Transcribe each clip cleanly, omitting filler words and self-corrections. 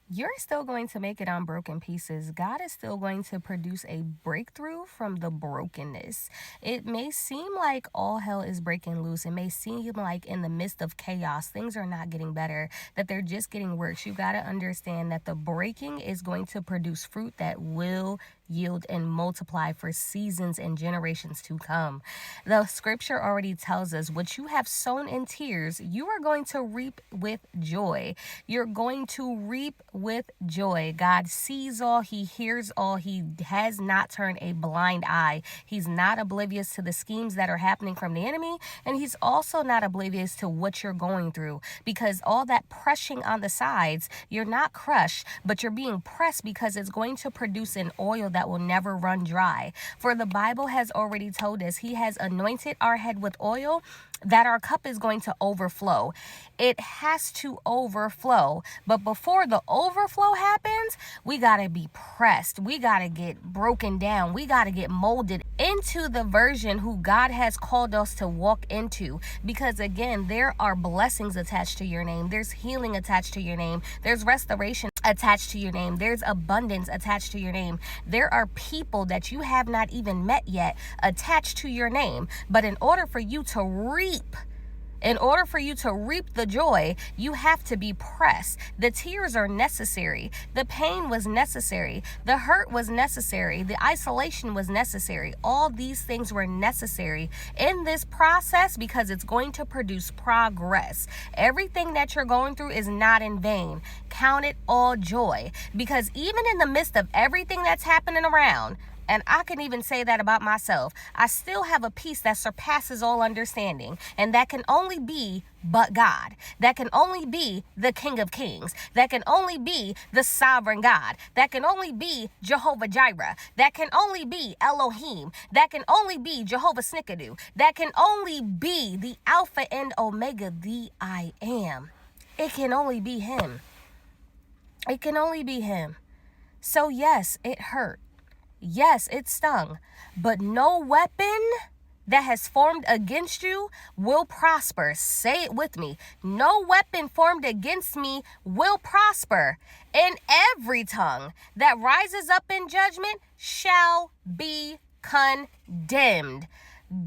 You're still going to make it on broken pieces. God is still going to produce a breakthrough from the brokenness. It may seem like all hell is breaking loose. It may seem like in the midst of chaos, things are not getting better, that they're just getting worse. You got to understand that the breaking is going to produce fruit that will yield and multiply for seasons and generations to come. The scripture already tells us what you have sown in tears, you are going to reap with joy. You're going to reap with joy. God sees all, He hears all, He has not turned a blind eye. He's not oblivious to the schemes that are happening from the enemy, and He's also not oblivious to what you're going through, because all that pressing on the sides, you're not crushed, but you're being pressed because it's going to produce an oil that will never run dry. For the Bible has already told us He has anointed our head with oil, that our cup is going to overflow. It has to overflow. But before the overflow happens, we got to be pressed. We got to get broken down. We got to get molded into the version who God has called us to walk into. Because again, there are blessings attached to your name. There's healing attached to your name. There's restoration attached to your name. There's abundance attached to your name. There are people that you have not even met yet attached to your name. But in order for you to reap the joy, you have to be pressed. The tears are necessary. The pain was necessary. The hurt was necessary. The isolation was necessary. All these things were necessary in this process because it's going to produce progress. Everything that you're going through is not in vain. Count it all joy, because even in the midst of everything that's happening around, and I can even say that about myself, I still have a peace that surpasses all understanding. And that can only be but God. That can only be the King of Kings. That can only be the sovereign God. That can only be Jehovah Jireh. That can only be Elohim. That can only be Jehovah Snickadoo. That can only be the Alpha and Omega, the I am. It can only be Him. It can only be Him. So yes, it hurt. Yes, it stung, but no weapon that has formed against you will prosper. Say it with me. No weapon formed against me will prosper. And every tongue that rises up in judgment shall be condemned.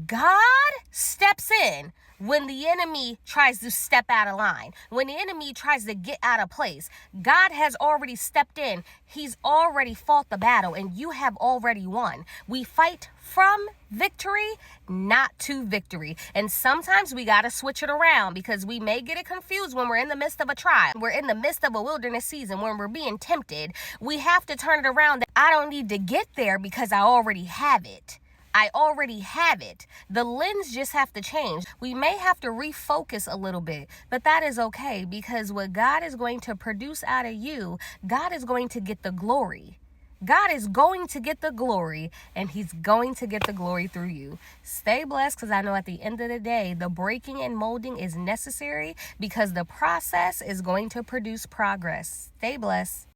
God steps in when the enemy tries to step out of line, when the enemy tries to get out of place. God has already stepped in. He's already fought the battle, and you have already won. We fight from victory, not to victory. And sometimes we got to switch it around, because we may get it confused when we're in the midst of a trial. We're in the midst of a wilderness season when we're being tempted. We have to turn it around. I don't need to get there because I already have it. I already have it. The lens just have to change. We may have to refocus a little bit, but that is okay, because what God is going to produce out of you, God is going to get the glory. God is going to get the glory, and He's going to get the glory through you. Stay blessed, because I know at the end of the day, the breaking and molding is necessary, because the process is going to produce progress. Stay blessed.